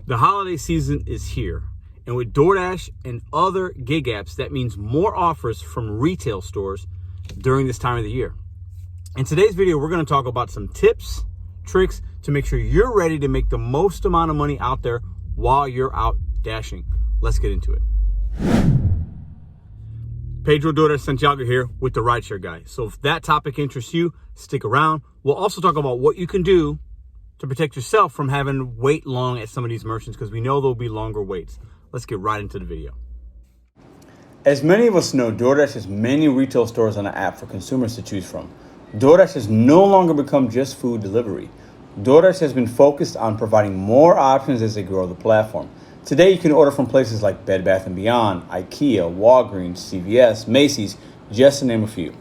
The holiday season is here, and with DoorDash and other gig apps, that means more offers from retail stores during this time of the year. In today's video, we're going to talk about some tips, tricks to make sure you're ready to make the most amount of money out there while you're out dashing. Let's get into it. Pedro Doordash Santiago here with the Rideshare Guy. So if that topic interests you, stick around. We'll also talk about what you can do to protect yourself from having to wait long at some of these merchants, because we know there'll be longer waits. Let's get right into the video. As many of us know, DoorDash has many retail stores on the app for consumers to choose from. DoorDash has no longer become just food delivery. DoorDash has been focused on providing more options as they grow the platform. Today, you can order from places like Bed Bath & Beyond, IKEA, Walgreens, CVS, Macy's, just to name a few.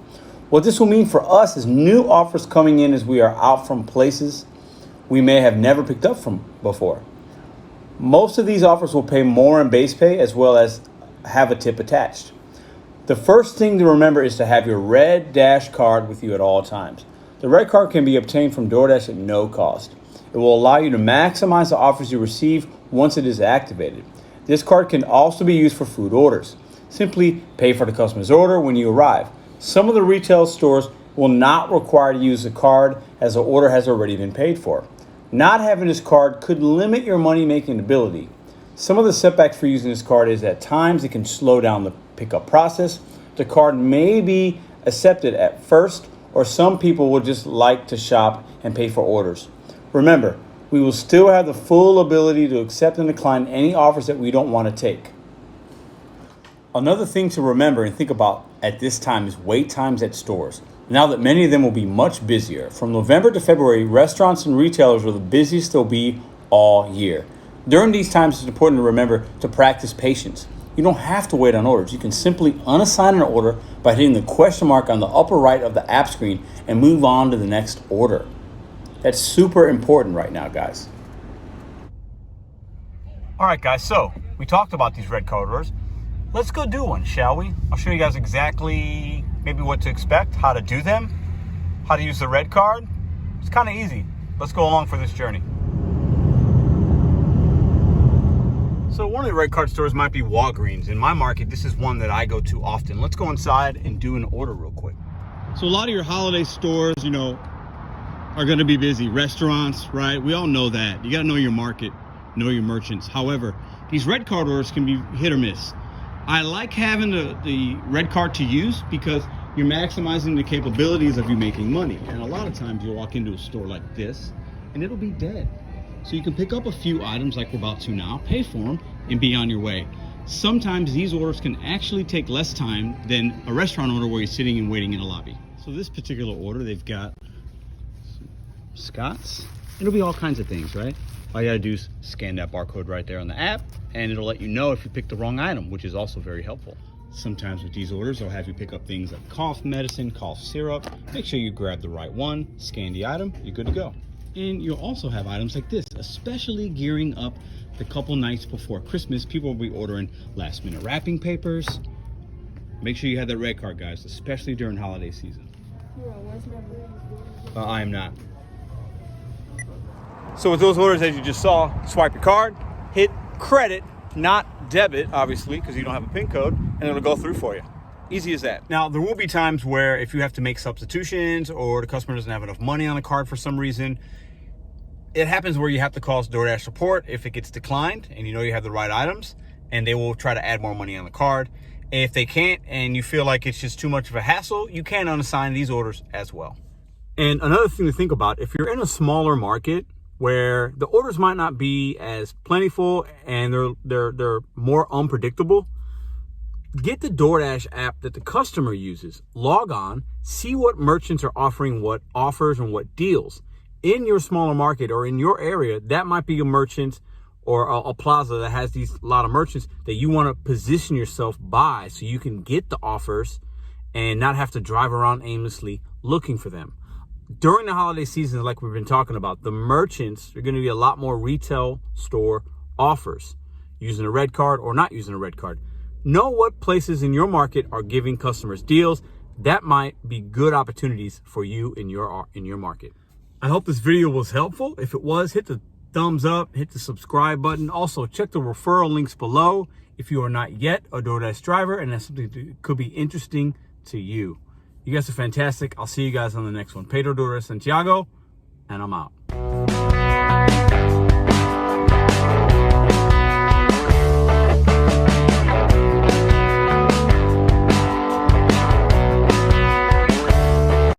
What this will mean for us is new offers coming in as we are out from places we may have never picked up from before. Most of these offers will pay more in base pay as well as have a tip attached. The first thing to remember is to have your red Dash card with you at all times. The red card can be obtained from DoorDash at no cost. It will allow you to maximize the offers you receive once it is activated. This card can also be used for food orders. Simply pay for the customer's order when you arrive. Some of the retail stores will not require you to use the card as the order has already been paid for. Not having this card could limit your money-making ability. Some of the setbacks for using this card is at times it can slow down the pickup process. The card may be accepted at first, or some people will just like to shop and pay for orders. Remember, we will still have the full ability to accept and decline any offers that we don't want to take. Another thing to remember and think about at this time is wait times at stores. Now that many of them will be much busier. From November to February, restaurants and retailers are the busiest they'll be all year. During these times, it's important to remember to practice patience. You don't have to wait on orders. You can simply unassign an order by hitting the question mark on the upper right of the app screen and move on to the next order. That's super important right now, guys. All right, guys, so we talked about these red card orders. Let's go do one, shall we? I'll show you guys exactly maybe what to expect, how to do them, how to use the red card. It's kind of easy. Let's go along for this journey. So one of the red card stores might be Walgreens. In my market, this is one that I go to often. Let's go inside and do an order real quick. So a lot of your holiday stores, are going to be busy. Restaurants, right? We all know that. You got to know your market, know your merchants. However, these red card orders can be hit or miss. I like having the red card to use because you're maximizing the capabilities of you making money. And a lot of times you'll walk into a store like this and it'll be dead. So you can pick up a few items like we're about to now, pay for them, and be on your way. Sometimes these orders can actually take less time than a restaurant order where you're sitting and waiting in a lobby. So this particular order, they've got Scott's. It'll be all kinds of things, right? All you gotta do is scan that barcode right there on the app, and it'll let you know if you picked the wrong item, which is also very helpful. Sometimes with these orders, they'll have you pick up things like cough medicine, cough syrup. Make sure you grab the right one, scan the item, you're good to go. And you'll also have items like this, especially gearing up the couple nights before Christmas. People will be ordering last minute wrapping papers. Make sure you have that red card, guys, especially during holiday season. I am not. So with those orders, as you just saw, swipe your card, hit credit, not debit, obviously, because you don't have a PIN code, and it'll go through for you. Easy as that. Now, there will be times where if you have to make substitutions or the customer doesn't have enough money on the card for some reason, it happens where you have to call DoorDash support if it gets declined and you have the right items, and they will try to add more money on the card. If they can't and you feel like it's just too much of a hassle, you can unassign these orders as well. And another thing to think about, if you're in a smaller market where the orders might not be as plentiful and they're more unpredictable, get the DoorDash app that the customer uses. Log on, see what merchants are offering, what offers and what deals. In your smaller market or in your area, that might be a merchant or a plaza that has a lot of merchants that you want to position yourself by so you can get the offers and not have to drive around aimlessly looking for them. During the holiday season, like we've been talking about, the merchants are going to be a lot more retail store offers, using a red card or not using a red card. Know what places in your market are giving customers deals. That might be good opportunities for you in your market. I hope this video was helpful. If it was, hit the thumbs up, hit the subscribe button. Also, check the referral links below if you are not yet a DoorDash driver and that's something that could be interesting to you. You guys are fantastic. I'll see you guys on the next one. Pedro Doordash Santiago, and I'm out.